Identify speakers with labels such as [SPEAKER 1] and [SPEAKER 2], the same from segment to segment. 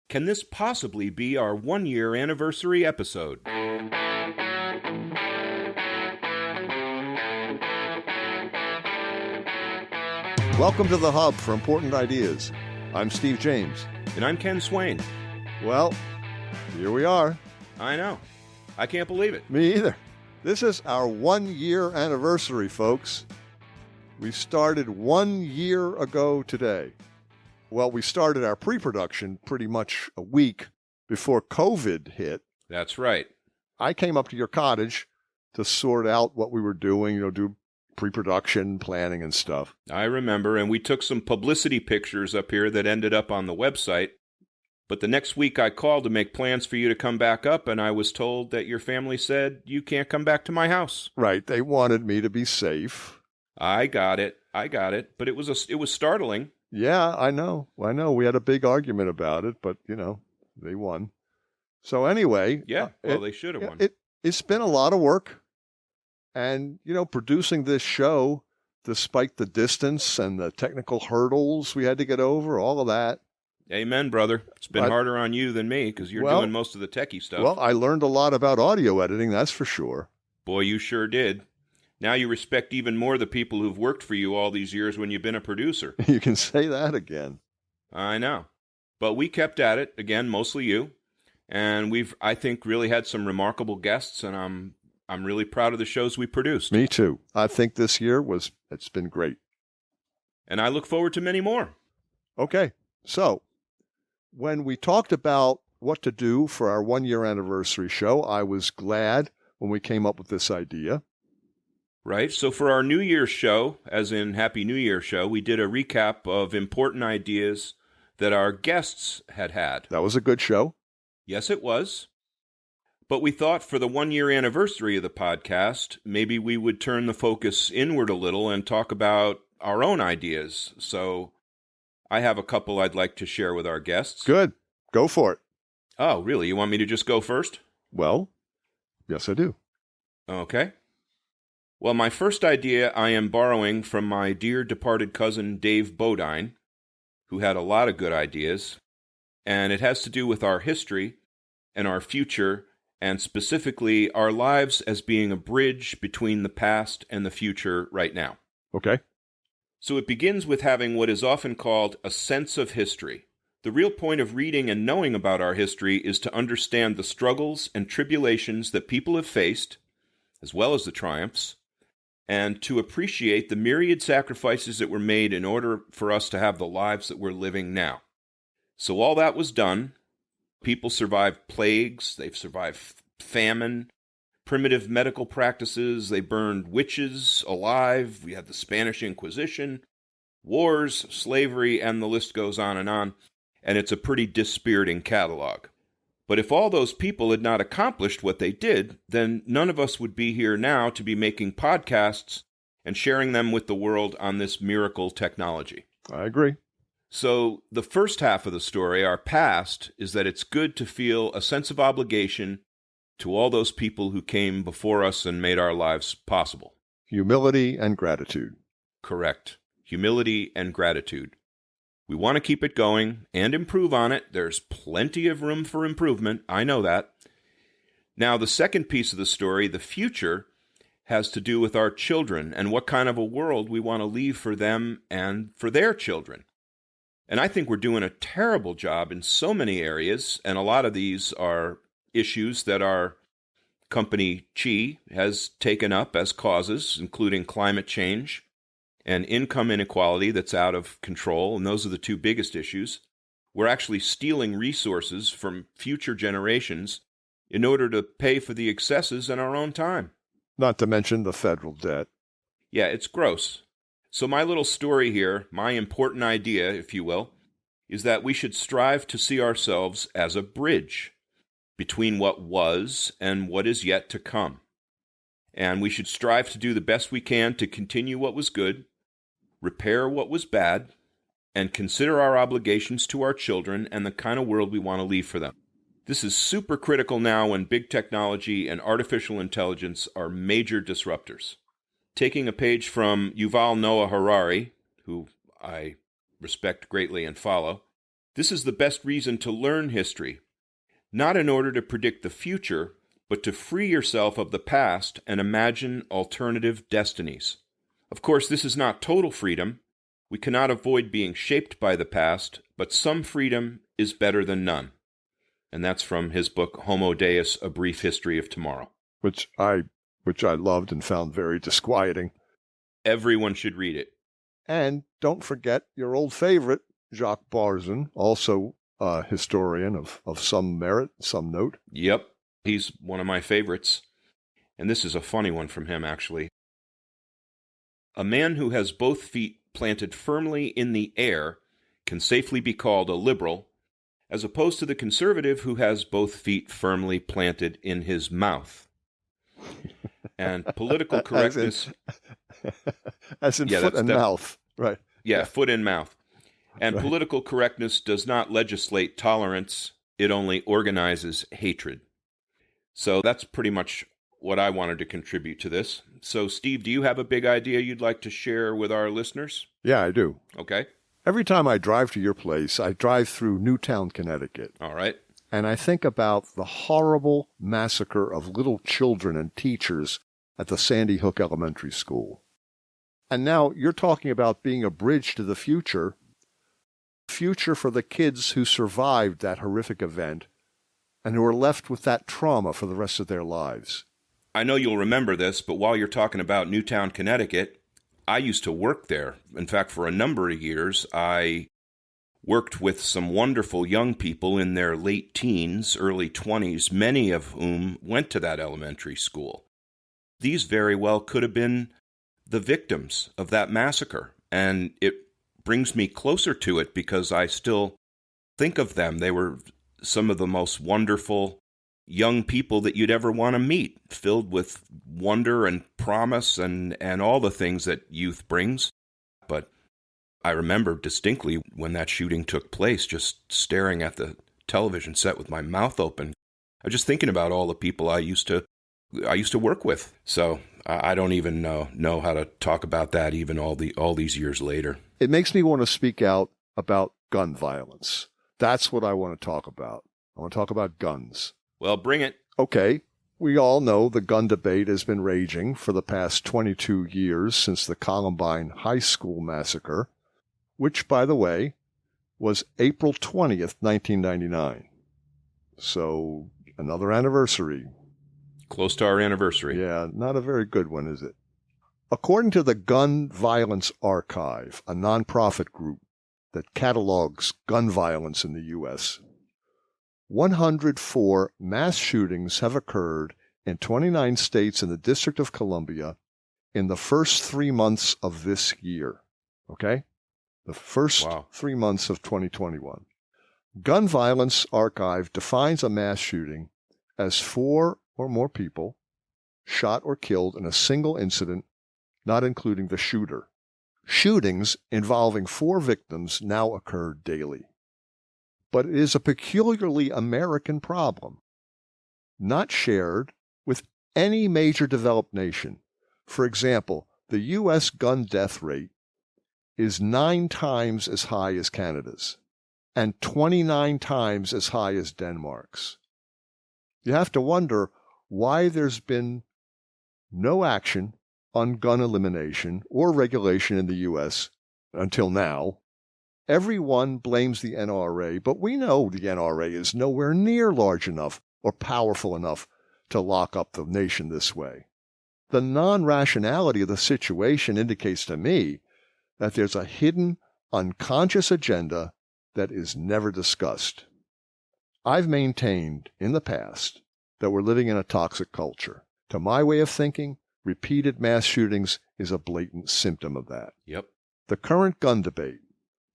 [SPEAKER 1] Can this possibly be our 1-year anniversary episode?
[SPEAKER 2] Welcome to The Hub for Important Ideas. I'm Steve James.
[SPEAKER 1] And I'm Ken Swain.
[SPEAKER 2] Well, here we are.
[SPEAKER 1] I know. I can't believe it.
[SPEAKER 2] Me either. This is our 1-year anniversary, folks. We started 1 year ago today. Well, we started our pre-production pretty much a week before COVID hit.
[SPEAKER 1] That's right.
[SPEAKER 2] I came up to your cottage to sort out what we were doing, do pre-production planning and stuff.
[SPEAKER 1] I remember, and we took some publicity pictures up here that ended up on the website. But the next week I called to make plans for you to come back up, and I was told that your family said you can't come back to my house.
[SPEAKER 2] Right. They wanted me to be safe.
[SPEAKER 1] I got it. But it was startling.
[SPEAKER 2] Yeah, I know. We had a big argument about it, but, they won. So anyway.
[SPEAKER 1] Yeah, they should have won.
[SPEAKER 2] It's been a lot of work. And, producing this show, despite the distance and the technical hurdles we had to get over, all of that.
[SPEAKER 1] Amen, brother. It's been harder on you than me because you're doing most of the techie stuff.
[SPEAKER 2] Well, I learned a lot about audio editing, that's for sure.
[SPEAKER 1] Boy, you sure did. Now you respect even more the people who've worked for you all these years when you've been a producer.
[SPEAKER 2] You can say that again.
[SPEAKER 1] I know. But we kept at it, again, mostly you. And we've, I think, really had some remarkable guests, and I'm really proud of the shows we produced.
[SPEAKER 2] Me too. I think this year it's been great.
[SPEAKER 1] And I look forward to many more.
[SPEAKER 2] Okay. So, when we talked about what to do for our 1-year anniversary show, I was glad when we came up with this idea.
[SPEAKER 1] Right. So for our New Year's show, as in Happy New Year show, we did a recap of important ideas that our guests had had.
[SPEAKER 2] That was a good show.
[SPEAKER 1] Yes, it was. But we thought for the 1-year anniversary of the podcast, maybe we would turn the focus inward a little and talk about our own ideas. So I have a couple I'd like to share with our guests.
[SPEAKER 2] Good. Go for it.
[SPEAKER 1] Oh, really? You want me to just go first?
[SPEAKER 2] Well, yes, I do.
[SPEAKER 1] Okay. Well, my first idea I am borrowing from my dear departed cousin Dave Bodine, who had a lot of good ideas, and it has to do with our history and our future, and specifically our lives as being a bridge between the past and the future right now.
[SPEAKER 2] Okay.
[SPEAKER 1] So it begins with having what is often called a sense of history. The real point of reading and knowing about our history is to understand the struggles and tribulations that people have faced, as well as the triumphs, and to appreciate the myriad sacrifices that were made in order for us to have the lives that we're living now. So all that was done. People survived plagues, they've survived famine, primitive medical practices, they burned witches alive, we had the Spanish Inquisition, wars, slavery, and the list goes on, and it's a pretty dispiriting catalog. But if all those people had not accomplished what they did, then none of us would be here now to be making podcasts and sharing them with the world on this miracle technology.
[SPEAKER 2] I agree.
[SPEAKER 1] So the first half of the story, our past, is that it's good to feel a sense of obligation to all those people who came before us and made our lives possible.
[SPEAKER 2] Humility and gratitude.
[SPEAKER 1] Correct. Humility and gratitude. We want to keep it going and improve on it. There's plenty of room for improvement. I know that. Now, the second piece of the story, the future, has to do with our children and what kind of a world we want to leave for them and for their children. And I think we're doing a terrible job in so many areas, and a lot of these are issues that our company Qi has taken up as causes, including climate change and income inequality that's out of control, and those are the two biggest issues. We're actually stealing resources from future generations in order to pay for the excesses in our own time.
[SPEAKER 2] Not to mention the federal debt.
[SPEAKER 1] Yeah, it's gross. So my little story here, my important idea, if you will, is that we should strive to see ourselves as a bridge between what was and what is yet to come. And we should strive to do the best we can to continue what was good, repair what was bad, and consider our obligations to our children and the kind of world we want to leave for them. This is super critical now when big technology and artificial intelligence are major disruptors. Taking a page from Yuval Noah Harari, who I respect greatly and follow, This is the best reason to learn history, not in order to predict the future, but to free yourself of the past and imagine alternative destinies. Of course, this is not total freedom. We cannot avoid being shaped by the past, but some freedom is better than none. And that's from his book, Homo Deus, A Brief History of Tomorrow.
[SPEAKER 2] Which I loved and found very disquieting.
[SPEAKER 1] Everyone should read it.
[SPEAKER 2] And don't forget your old favorite, Jacques Barzun, also a historian of some merit, some note.
[SPEAKER 1] Yep, he's one of my favorites. And this is a funny one from him, actually. A man who has both feet planted firmly in the air can safely be called a liberal, as opposed to the conservative who has both feet firmly planted in his mouth. And political correctness...
[SPEAKER 2] As in foot and mouth, right.
[SPEAKER 1] Yeah, foot and mouth. And
[SPEAKER 2] right.
[SPEAKER 1] Political correctness does not legislate tolerance, it only organizes hatred. So that's pretty much what I wanted to contribute to this. So, Steve, do you have a big idea you'd like to share with our listeners?
[SPEAKER 2] Yeah, I do.
[SPEAKER 1] Okay.
[SPEAKER 2] Every time I drive to your place, I drive through Newtown, Connecticut.
[SPEAKER 1] All right.
[SPEAKER 2] And I think about the horrible massacre of little children and teachers at the Sandy Hook Elementary School. And now you're talking about being a bridge to the future for the kids who survived that horrific event and who are left with that trauma for the rest of their lives.
[SPEAKER 1] I know you'll remember this, but while you're talking about Newtown, Connecticut, I used to work there. In fact, for a number of years, I worked with some wonderful young people in their late teens, early 20s, many of whom went to that elementary school. These very well could have been the victims of that massacre, and it brings me closer to it because I still think of them. They were some of the most wonderful young people that you'd ever want to meet, filled with wonder and promise and all the things that youth brings. But I remember distinctly when that shooting took place, just staring at the television set with my mouth open. I was just thinking about all the people I used to work with. So I don't even know how to talk about that even all these years later.
[SPEAKER 2] It makes me want to speak out about gun violence. That's what I want to talk about. I want to talk about guns.
[SPEAKER 1] Well, bring it.
[SPEAKER 2] Okay. We all know the gun debate has been raging for the past 22 years since the Columbine High School massacre, which, by the way, was April 20th, 1999. So another anniversary.
[SPEAKER 1] Close to our anniversary.
[SPEAKER 2] Yeah, not a very good one, is it? According to the Gun Violence Archive, a nonprofit group that catalogs gun violence in the U.S., 104 mass shootings have occurred in 29 states and the District of Columbia in the first 3 months of this year. Okay? The first 3 months of 2021. Gun Violence Archive defines a mass shooting as 4 or more people shot or killed in a single incident, not including the shooter. Shootings involving 4 victims now occur daily. But it is a peculiarly American problem, not shared with any major developed nation. For example, the U.S. gun death rate is 9 times as high as Canada's and 29 times as high as Denmark's. You have to wonder why there's been no action on gun elimination or regulation in the U.S. until now. Everyone blames the NRA, but we know the NRA is nowhere near large enough or powerful enough to lock up the nation this way. The non-rationality of the situation indicates to me that there's a hidden, unconscious agenda that is never discussed. I've maintained in the past that we're living in a toxic culture. To my way of thinking, repeated mass shootings is a blatant symptom of that.
[SPEAKER 1] Yep.
[SPEAKER 2] The current gun debate,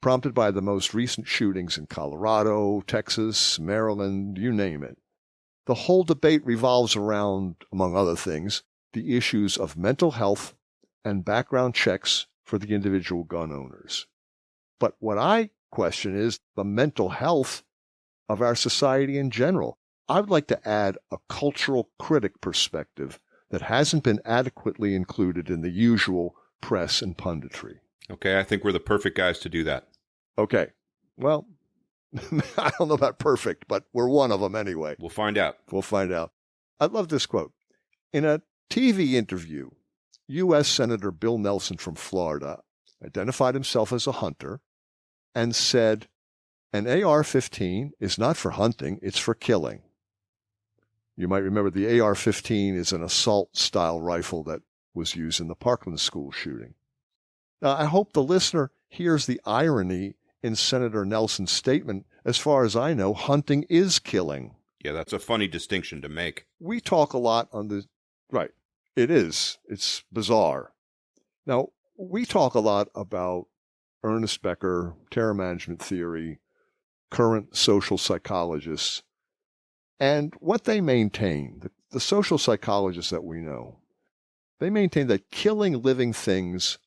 [SPEAKER 2] prompted by the most recent shootings in Colorado, Texas, Maryland, you name it. The whole debate revolves around, among other things, the issues of mental health and background checks for the individual gun owners. But what I question is the mental health of our society in general. I would like to add a cultural critic perspective that hasn't been adequately included in the usual press and punditry.
[SPEAKER 1] Okay, I think we're the perfect guys to do that.
[SPEAKER 2] Okay, well, I don't know about perfect, but we're one of them anyway.
[SPEAKER 1] We'll find out.
[SPEAKER 2] We'll find out. I love this quote. In a TV interview, U.S. Senator Bill Nelson from Florida identified himself as a hunter and said, an AR-15 is not for hunting, it's for killing. You might remember the AR-15 is an assault-style rifle that was used in the Parkland school shooting. Now, I hope the listener hears the irony in Senator Nelson's statement. As far as I know, hunting is killing.
[SPEAKER 1] Yeah, that's a funny distinction to make.
[SPEAKER 2] We talk a lot on the... Right. It is. It's bizarre. Now, we talk a lot about Ernest Becker, terror management theory, current social psychologists, and what they maintain, the social psychologists that we know, they maintain that killing living things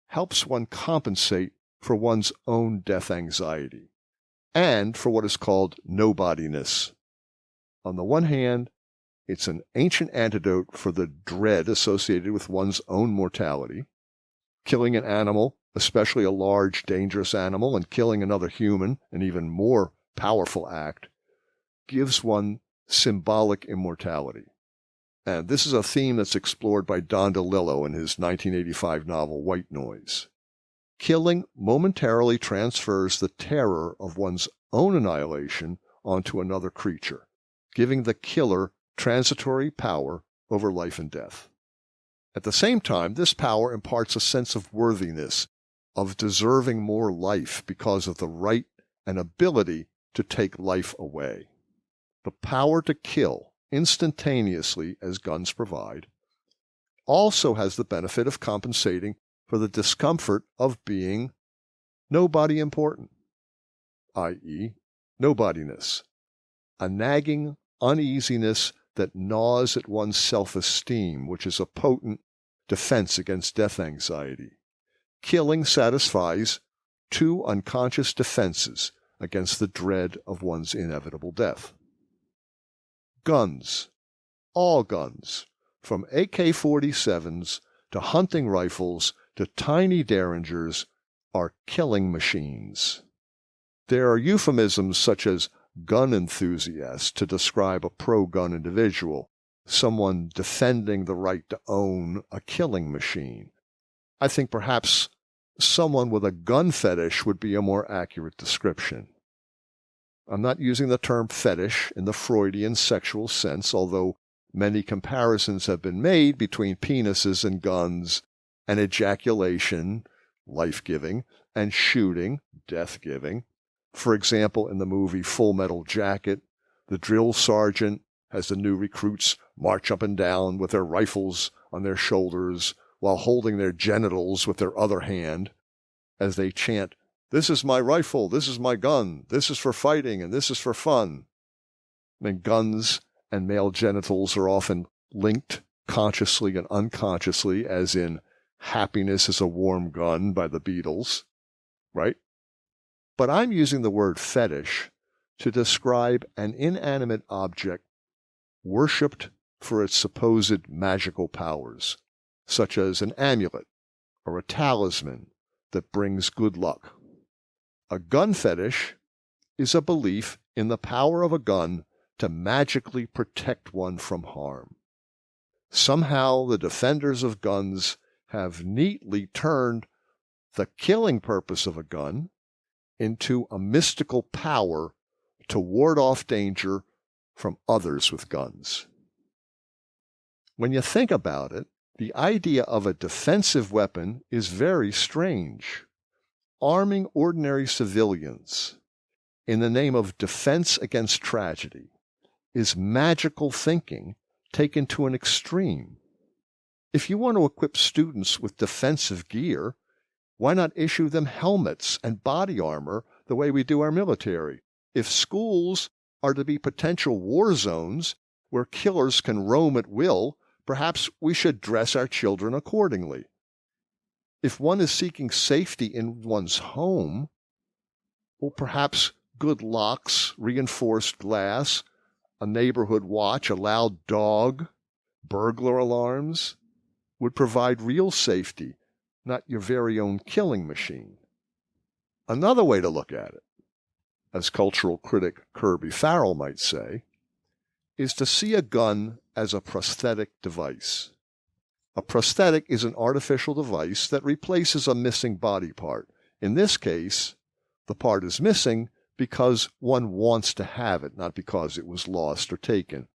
[SPEAKER 2] helps one compensate for one's own death anxiety and for what is called nobodiness. On the one hand, it's an ancient antidote for the dread associated with one's own mortality. Killing an animal, especially a large, dangerous animal, and killing another human, an even more powerful act, gives one symbolic immortality. And this is a theme that's explored by Don DeLillo in his 1985 novel White Noise. Killing momentarily transfers the terror of one's own annihilation onto another creature, giving the killer transitory power over life and death. At the same time, this power imparts a sense of worthiness, of deserving more life because of the right and ability to take life away. The power to kill instantaneously, as guns provide, also has the benefit of compensating for the discomfort of being nobody important, i.e., nobodiness, a nagging uneasiness that gnaws at one's self-esteem, which is a potent defense against death anxiety. Killing satisfies two unconscious defenses against the dread of one's inevitable death. Guns, all guns, from AK-47s to hunting rifles to tiny derringers, are killing machines. There are euphemisms such as gun enthusiast to describe a pro-gun individual, someone defending the right to own a killing machine. I think perhaps someone with a gun fetish would be a more accurate description. I'm not using the term fetish in the Freudian sexual sense, although many comparisons have been made between penises and guns, and ejaculation, life-giving, and shooting, death-giving. For example, in the movie Full Metal Jacket, the drill sergeant has the new recruits march up and down with their rifles on their shoulders while holding their genitals with their other hand as they chant, "This is my rifle, this is my gun, this is for fighting, and this is for fun." And guns and male genitals are often linked consciously and unconsciously, as in Happiness is a Warm Gun by the Beatles, right? But I'm using the word fetish to describe an inanimate object worshipped for its supposed magical powers, such as an amulet or a talisman that brings good luck. A gun fetish is a belief in the power of a gun to magically protect one from harm. Somehow the defenders of guns have neatly turned the killing purpose of a gun into a mystical power to ward off danger from others with guns. When you think about it, the idea of a defensive weapon is very strange. Arming ordinary civilians in the name of defense against tragedy is magical thinking taken to an extreme. If you want to equip students with defensive gear, why not issue them helmets and body armor the way we do our military? If schools are to be potential war zones where killers can roam at will, perhaps we should dress our children accordingly. If one is seeking safety in one's home, well, perhaps good locks, reinforced glass, a neighborhood watch, a loud dog, burglar alarms would provide real safety, not your very own killing machine. Another way to look at it, as cultural critic Kirby Farrell might say, is to see a gun as a prosthetic device. A prosthetic is an artificial device that replaces a missing body part. In this case, the part is missing because one wants to have it, not because it was lost or taken.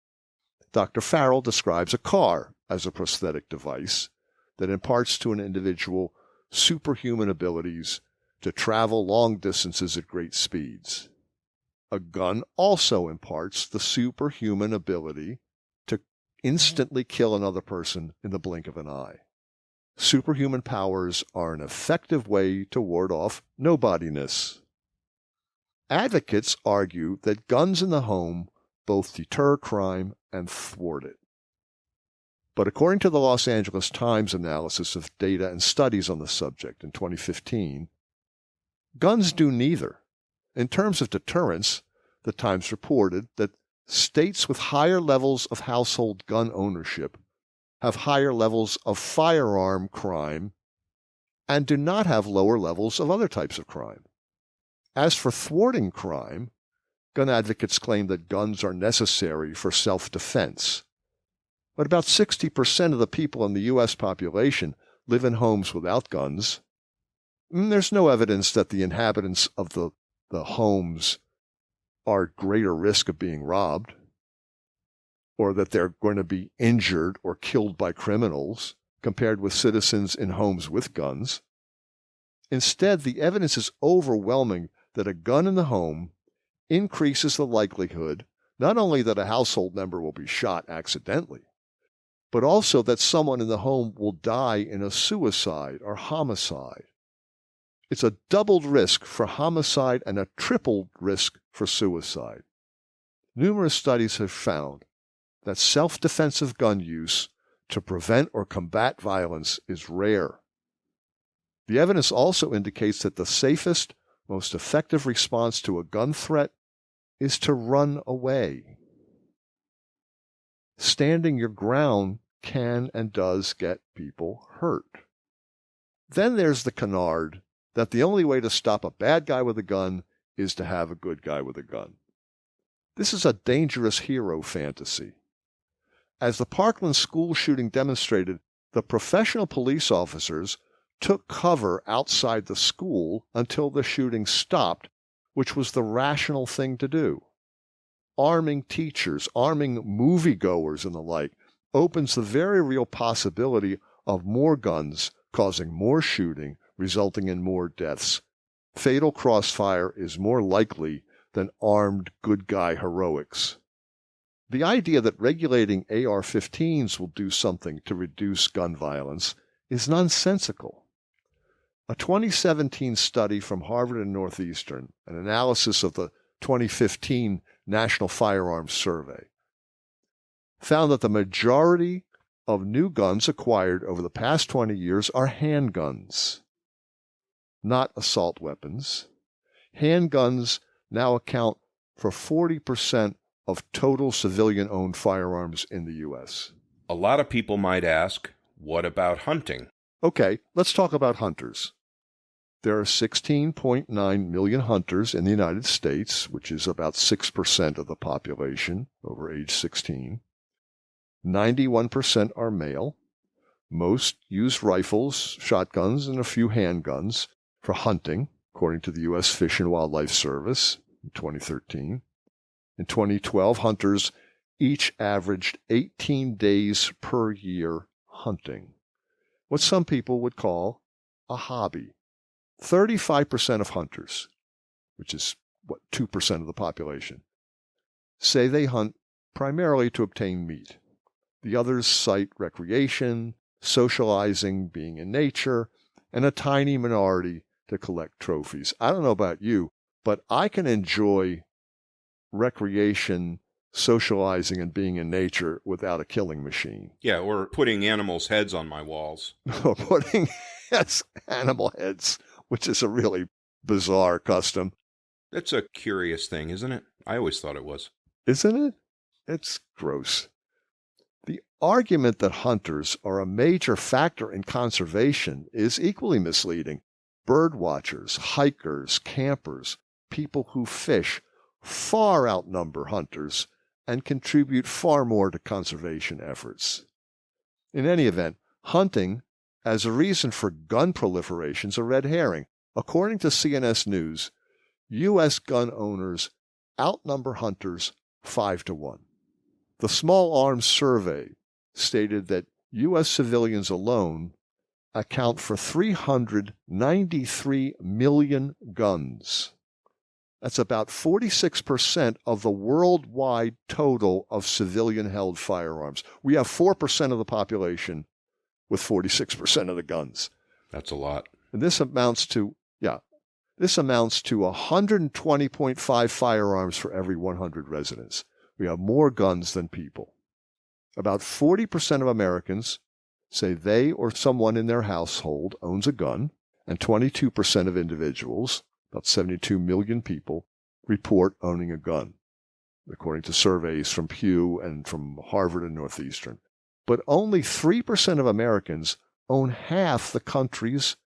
[SPEAKER 2] Dr. Farrell describes a car as a prosthetic device that imparts to an individual superhuman abilities to travel long distances at great speeds. A gun also imparts the superhuman ability to instantly kill another person in the blink of an eye. Superhuman powers are an effective way to ward off nobodiness. Advocates argue that guns in the home both deter crime and thwart it. But according to the Los Angeles Times analysis of data and studies on the subject in 2015, guns do neither. In terms of deterrence, the Times reported that states with higher levels of household gun ownership have higher levels of firearm crime and do not have lower levels of other types of crime. As for thwarting crime, gun advocates claim that guns are necessary for self-defense. But about 60% of the people in the U.S. population live in homes without guns. There's no evidence that the inhabitants of the homes are at greater risk of being robbed, or that they're going to be injured or killed by criminals compared with citizens in homes with guns. Instead, the evidence is overwhelming that a gun in the home increases the likelihood not only that a household member will be shot accidentally, but also that someone in the home will die in a suicide or homicide. It's a doubled risk for homicide and a tripled risk for suicide. Numerous studies have found that self-defensive gun use to prevent or combat violence is rare. The evidence also indicates that the safest, most effective response to a gun threat is to run away. Standing your ground can and does get people hurt. Then there's the canard that the only way to stop a bad guy with a gun is to have a good guy with a gun. This is a dangerous hero fantasy. As the Parkland school shooting demonstrated, the professional police officers took cover outside the school until the shooting stopped, which was the rational thing to do. Arming teachers, arming moviegoers and the like opens the very real possibility of more guns causing more shooting, resulting in more deaths. Fatal crossfire is more likely than armed good guy heroics. The idea that regulating AR-15s will do something to reduce gun violence is nonsensical. A 2017 study from Harvard and Northeastern, an analysis of the 2015 National Firearms Survey, found that the majority of new guns acquired over the past 20 years are handguns, not assault weapons. Handguns now account for 40% of total civilian-owned firearms in the U.S.
[SPEAKER 1] A lot of people might ask, what about hunting?
[SPEAKER 2] Okay, let's talk about hunters. There are 16.9 million hunters in the United States, which is about 6% of the population over age 16. 91% are male. Most use rifles, shotguns, and a few handguns for hunting, according to the U.S. Fish and Wildlife Service in 2013. In 2012, hunters each averaged 18 days per year hunting, what some people would call a hobby. 35% of hunters, which is 2% of the population, say they hunt primarily to obtain meat. The others cite recreation, socializing, being in nature, and a tiny minority to collect trophies. I don't know about you, but I can enjoy recreation, socializing, and being in nature without a killing machine.
[SPEAKER 1] Yeah, or putting animals' heads on my walls.
[SPEAKER 2] Or putting animal heads, which is a really bizarre custom.
[SPEAKER 1] That's a curious thing, isn't it? I always thought it was.
[SPEAKER 2] Isn't it? It's gross. The argument that hunters are a major factor in conservation is equally misleading. Bird watchers, hikers, campers, people who fish far outnumber hunters and contribute far more to conservation efforts. In any event, hunting as a reason for gun proliferation is a red herring. According to CNS News, U.S. gun owners outnumber hunters 5-1. The Small Arms Survey stated that U.S. civilians alone account for 393 million guns. That's about 46% of the worldwide total of civilian-held firearms. We have 4% of the population with 46% of the guns.
[SPEAKER 1] That's a lot.
[SPEAKER 2] And this amounts to 120.5 firearms for every 100 residents. We have more guns than people. About 40% of Americans say they or someone in their household owns a gun, and 22% of individuals, about 72 million people, report owning a gun, according to surveys from Pew and from Harvard and Northeastern. But only 3% of Americans own half the country's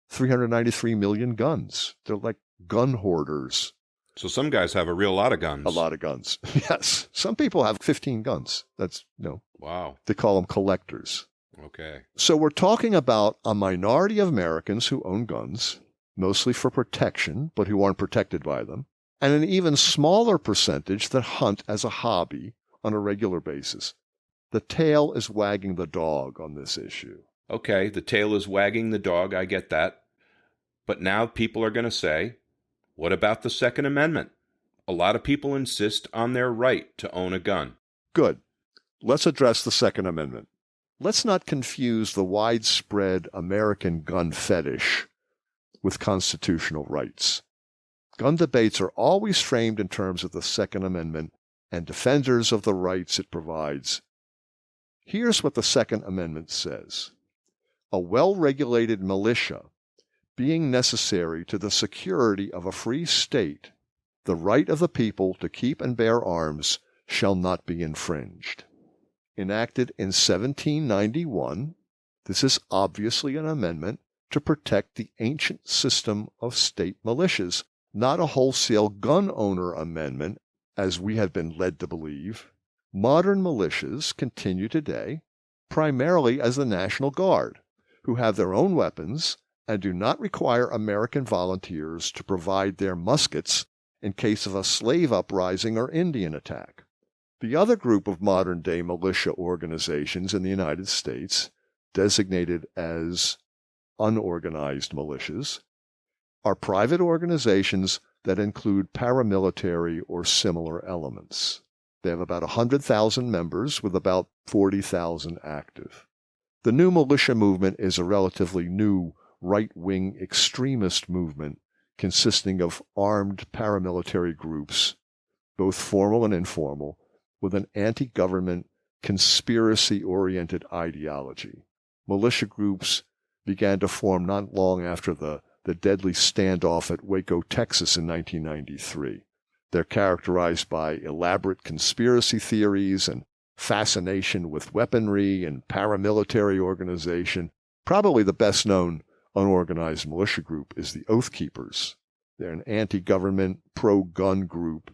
[SPEAKER 2] 393 million guns. They're like gun hoarders.
[SPEAKER 1] So some guys have a real lot of guns.
[SPEAKER 2] A lot of guns. Yes. Some people have 15 guns. That's,
[SPEAKER 1] Wow.
[SPEAKER 2] They call them collectors.
[SPEAKER 1] Okay.
[SPEAKER 2] So we're talking about a minority of Americans who own guns, mostly for protection, but who aren't protected by them, and an even smaller percentage that hunt as a hobby on a regular basis. The tail is wagging the dog on this issue.
[SPEAKER 1] Okay, the tail is wagging the dog, I get that. But now people are going to say, what about the Second Amendment? A lot of people insist on their right to own a gun.
[SPEAKER 2] Good. Let's address the Second Amendment. Let's not confuse the widespread American gun fetish with constitutional rights. Gun debates are always framed in terms of the Second Amendment and defenders of the rights it provides. Here's what the Second Amendment says. A well-regulated militia, being necessary to the security of a free state, the right of the people to keep and bear arms shall not be infringed. Enacted in 1791, this is obviously an amendment to protect the ancient system of state militias, not a wholesale gun owner amendment, as we have been led to believe. Modern militias continue today primarily as the National Guard, who have their own weapons and do not require American volunteers to provide their muskets in case of a slave uprising or Indian attack. The other group of modern-day militia organizations in the United States, designated as unorganized militias, are private organizations that include paramilitary or similar elements. They have about 100,000 members with about 40,000 active. The new militia movement is a relatively new right-wing extremist movement consisting of armed paramilitary groups, both formal and informal, with an anti-government, conspiracy-oriented ideology. Militia groups began to form not long after the deadly standoff at Waco, Texas in 1993. They're characterized by elaborate conspiracy theories and fascination with weaponry and paramilitary organization. Probably the best-known unorganized militia group is the Oath Keepers. They're an anti-government, pro-gun group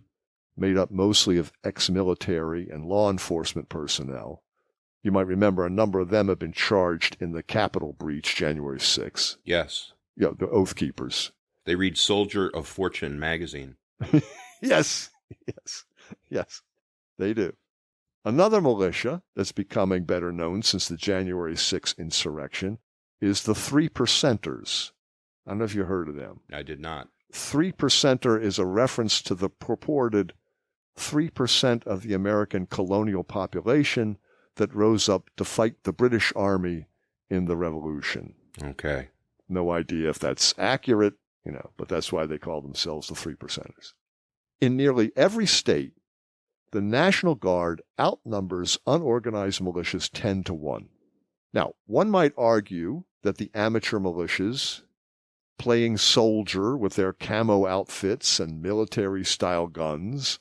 [SPEAKER 2] made up mostly of ex-military and law enforcement personnel. You might remember a number of them have been charged in the Capitol breach January 6th.
[SPEAKER 1] Yes.
[SPEAKER 2] Yeah, the Oath Keepers.
[SPEAKER 1] They read Soldier of Fortune magazine.
[SPEAKER 2] Yes, they do. Another militia that's becoming better known since the January 6th insurrection is the Three Percenters. I don't know if you heard of them.
[SPEAKER 1] I did not.
[SPEAKER 2] 3% is a reference to the purported 3% of the American colonial population that rose up to fight the British Army in the Revolution.
[SPEAKER 1] Okay.
[SPEAKER 2] No idea if that's accurate, but that's why they call themselves the 3%ers. In nearly every state, the National Guard outnumbers unorganized militias 10-1. Now, one might argue that the amateur militias, playing soldier with their camo outfits and military-style guns,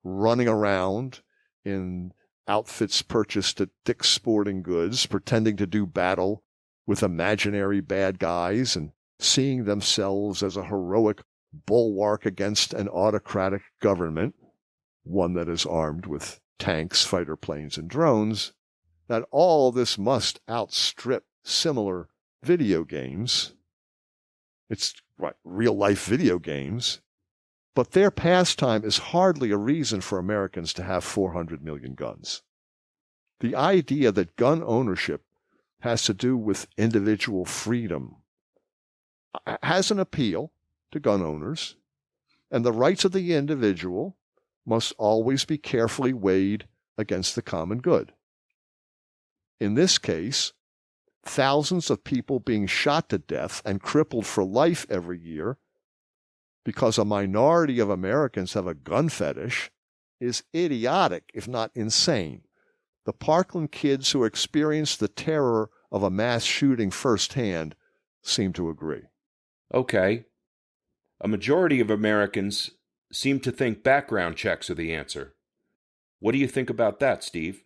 [SPEAKER 2] running around in outfits purchased at Dick's Sporting Goods, pretending to do battle with imaginary bad guys and seeing themselves as a heroic bulwark against an autocratic government, one that is armed with tanks, fighter planes, and drones, that all this must outstrip similar video games. It's real-life video games. But their pastime is hardly a reason for Americans to have 400 million guns. The idea that gun ownership has to do with individual freedom has an appeal to gun owners, and the rights of the individual must always be carefully weighed against the common good. In this case, thousands of people being shot to death and crippled for life every year because a minority of Americans have a gun fetish is idiotic, if not insane. The Parkland kids who experienced the terror of a mass shooting firsthand seem to agree.
[SPEAKER 1] Okay. A majority of Americans seem to think background checks are the answer. What do you think about that, Steve?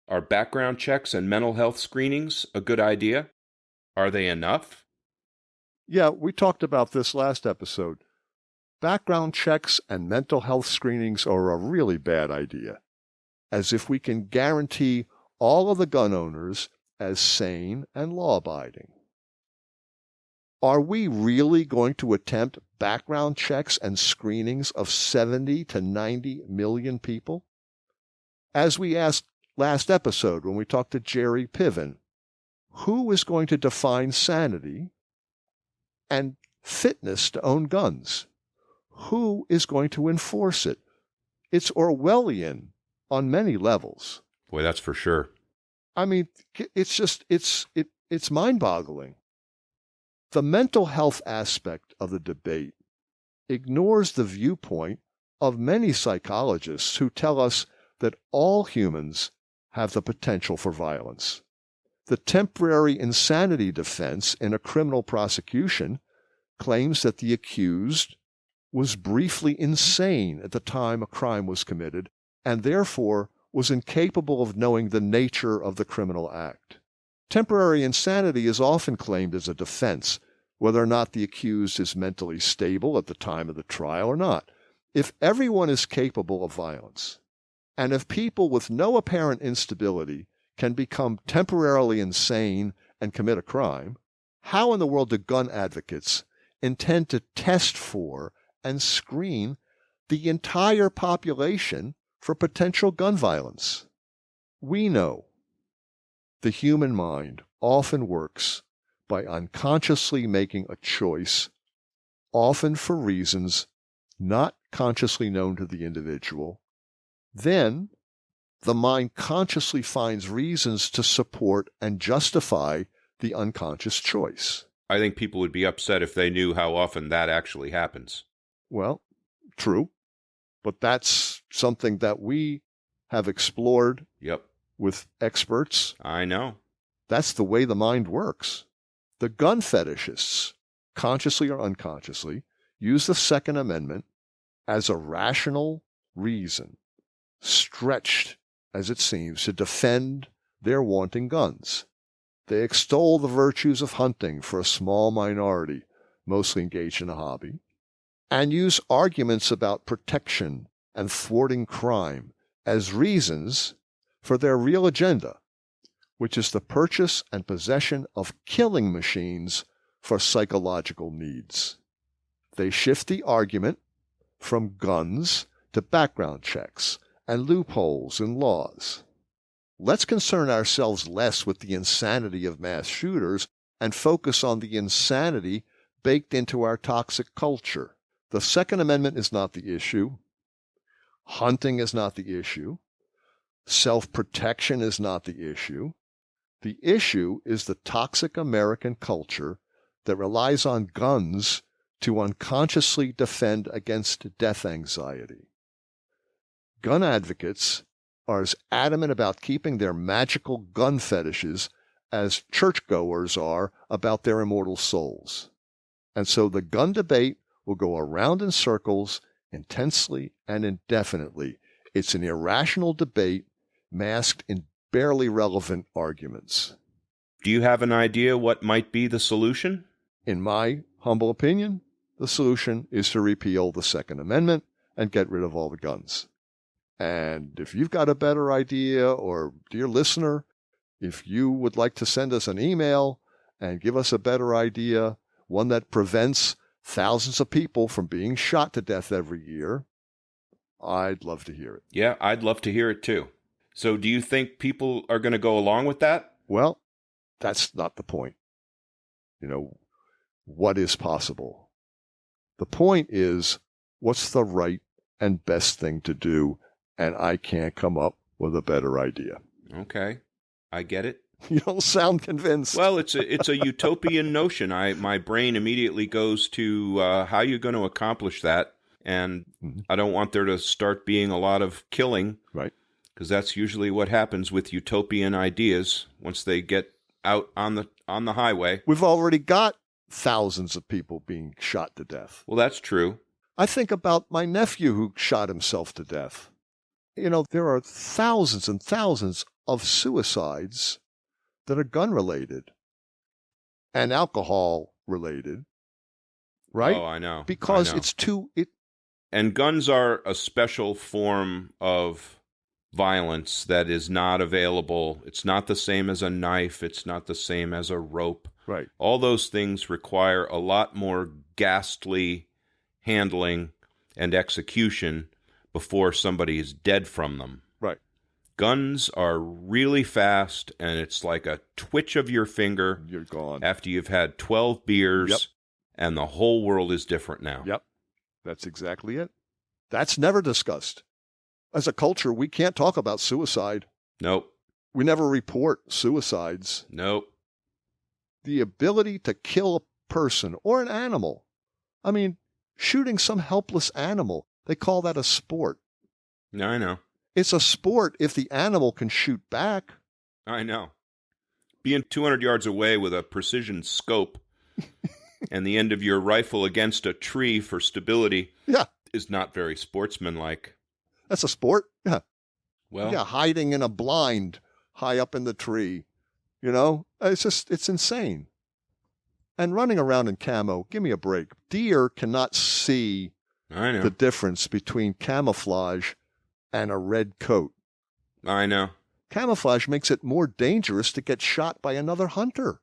[SPEAKER 1] Are background checks and mental health screenings a good idea? Are they enough?
[SPEAKER 2] Yeah, we talked about this last episode. Background checks and mental health screenings are a really bad idea, as if we can guarantee all of the gun owners as sane and law-abiding. Are we really going to attempt background checks and screenings of 70 to 90 million people? As we asked last episode when we talked to Jerry Piven, who is going to define sanity and fitness to own guns? Who is going to enforce it? It's Orwellian on many levels.
[SPEAKER 1] Boy, that's for sure.
[SPEAKER 2] I mean, it's mind-boggling. The mental health aspect of the debate ignores the viewpoint of many psychologists who tell us that all humans have the potential for violence. The temporary insanity defense in a criminal prosecution claims that the accused was briefly insane at the time a crime was committed and therefore was incapable of knowing the nature of the criminal act. Temporary insanity is often claimed as a defense, whether or not the accused is mentally stable at the time of the trial or not. If everyone is capable of violence, and if people with no apparent instability can become temporarily insane and commit a crime, how in the world do gun advocates intend to test for and screen the entire population for potential gun violence? We know the human mind often works by unconsciously making a choice, often for reasons not consciously known to the individual. Then the mind consciously finds reasons to support and justify the unconscious choice.
[SPEAKER 1] I think people would be upset if they knew how often that actually happens.
[SPEAKER 2] Well, true, but that's something that we have explored with experts.
[SPEAKER 1] I know.
[SPEAKER 2] That's the way the mind works. The gun fetishists, consciously or unconsciously, use the Second Amendment as a rational reason, stretched, as it seems, to defend their wanting guns. They extol the virtues of hunting for a small minority, mostly engaged in a hobby, and use arguments about protection and thwarting crime as reasons for their real agenda, which is the purchase and possession of killing machines for psychological needs. They shift the argument from guns to background checks and loopholes in laws. Let's concern ourselves less with the insanity of mass shooters and focus on the insanity baked into our toxic culture. The Second Amendment is not the issue. Hunting is not the issue. Self-protection is not the issue. The issue is the toxic American culture that relies on guns to unconsciously defend against death anxiety. Gun advocates are as adamant about keeping their magical gun fetishes as churchgoers are about their immortal souls. And so the gun debate will go around in circles intensely and indefinitely. It's an irrational debate masked in barely relevant arguments.
[SPEAKER 1] Do you have an idea what might be the solution?
[SPEAKER 2] In my humble opinion, the solution is to repeal the Second Amendment and get rid of all the guns. And if you've got a better idea, or dear listener, if you would like to send us an email and give us a better idea, one that prevents thousands of people from being shot to death every year, I'd love to hear it.
[SPEAKER 1] Yeah, I'd love to hear it too. So do you think people are going to go along with that?
[SPEAKER 2] Well, that's not the point. What is possible? The point is, what's the right and best thing to do? And I can't come up with a better idea.
[SPEAKER 1] Okay, I get it.
[SPEAKER 2] You don't sound convinced.
[SPEAKER 1] Well, it's a utopian notion. My brain immediately goes to how you're going to accomplish that, and I don't want there to start being a lot of killing,
[SPEAKER 2] right?
[SPEAKER 1] Because that's usually what happens with utopian ideas once they get out on the highway.
[SPEAKER 2] We've already got thousands of people being shot to death.
[SPEAKER 1] Well, that's true.
[SPEAKER 2] I think about my nephew who shot himself to death. There are thousands and thousands of suicides that are gun-related and alcohol-related, right?
[SPEAKER 1] Oh, I know.
[SPEAKER 2] Because
[SPEAKER 1] it's too... And guns are a special form of violence that is not available. It's not the same as a knife. It's not the same as a rope.
[SPEAKER 2] Right.
[SPEAKER 1] All those things require a lot more ghastly handling and execution before somebody is dead from them.
[SPEAKER 2] Right.
[SPEAKER 1] Guns are really fast, and it's like a twitch of your finger.
[SPEAKER 2] You're gone.
[SPEAKER 1] After you've had 12 beers,
[SPEAKER 2] Yep.
[SPEAKER 1] And the whole world is different now.
[SPEAKER 2] Yep. That's exactly it. That's never discussed. As a culture, we can't talk about suicide.
[SPEAKER 1] Nope.
[SPEAKER 2] We never report suicides.
[SPEAKER 1] Nope.
[SPEAKER 2] The ability to kill a person or an animal. I mean, shooting some helpless animal, they call that a sport.
[SPEAKER 1] No, I know.
[SPEAKER 2] It's a sport if the animal can shoot back.
[SPEAKER 1] I know. Being 200 yards away with a precision scope and the end of your rifle against a tree for stability is not very sportsmanlike.
[SPEAKER 2] That's a sport? Yeah.
[SPEAKER 1] Well,
[SPEAKER 2] yeah, hiding in a blind high up in the tree. It's insane. And running around in camo, give me a break. Deer cannot see
[SPEAKER 1] I know.
[SPEAKER 2] the difference between camouflage and a red coat.
[SPEAKER 1] I know.
[SPEAKER 2] Camouflage makes it more dangerous to get shot by another hunter.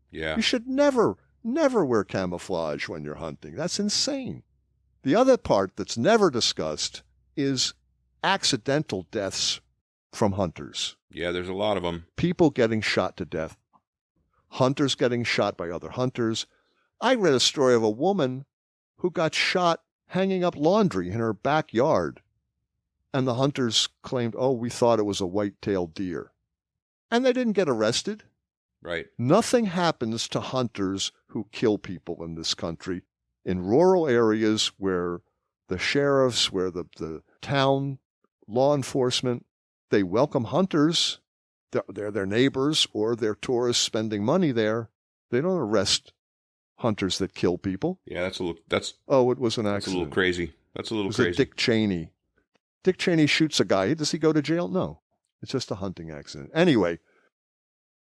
[SPEAKER 1] Yeah.
[SPEAKER 2] You should never wear camouflage when you're hunting. That's insane. The other part that's never discussed is accidental deaths from hunters.
[SPEAKER 1] Yeah, there's a lot of them.
[SPEAKER 2] People getting shot to death. Hunters getting shot by other hunters. I read a story of a woman who got shot hanging up laundry in her backyard. And the hunters claimed, we thought it was a white-tailed deer. And they didn't get arrested.
[SPEAKER 1] Right.
[SPEAKER 2] Nothing happens to hunters who kill people in this country. In rural areas where the sheriffs, where the town law enforcement, they welcome hunters. They're their neighbors or they're tourists spending money there. They don't arrest hunters that kill people.
[SPEAKER 1] Yeah, it was an accident.
[SPEAKER 2] That's a
[SPEAKER 1] little crazy. That's a little crazy.
[SPEAKER 2] Dick Cheney. Dick Cheney shoots a guy. Does he go to jail? No. It's just a hunting accident. Anyway,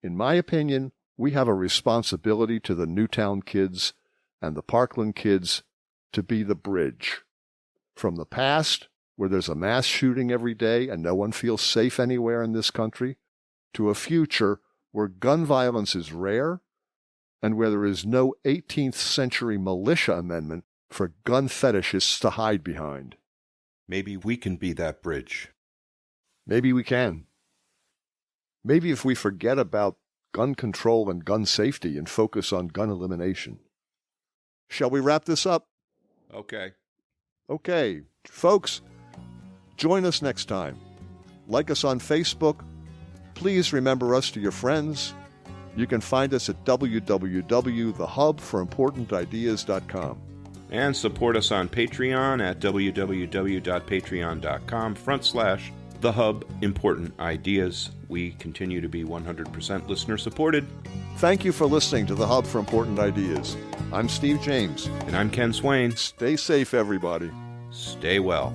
[SPEAKER 2] in my opinion, we have a responsibility to the Newtown kids and the Parkland kids to be the bridge from the past, where there's a mass shooting every day and no one feels safe anywhere in this country, to a future where gun violence is rare and where there is no 18th century militia amendment for gun fetishists to hide behind.
[SPEAKER 1] Maybe we can be that bridge.
[SPEAKER 2] Maybe we can. Maybe if we forget about gun control and gun safety and focus on gun elimination. Shall we wrap this up?
[SPEAKER 1] Okay.
[SPEAKER 2] Okay. Folks, join us next time. Like us on Facebook. Please remember us to your friends. You can find us at www.thehubforimportantideas.com.
[SPEAKER 1] And support us on Patreon at www.patreon.com/thehubimportantideas. We continue to be 100% listener supported.
[SPEAKER 2] Thank you for listening to The Hub for Important Ideas. I'm Steve James.
[SPEAKER 1] And I'm Ken Swain.
[SPEAKER 2] Stay safe, everybody.
[SPEAKER 1] Stay well.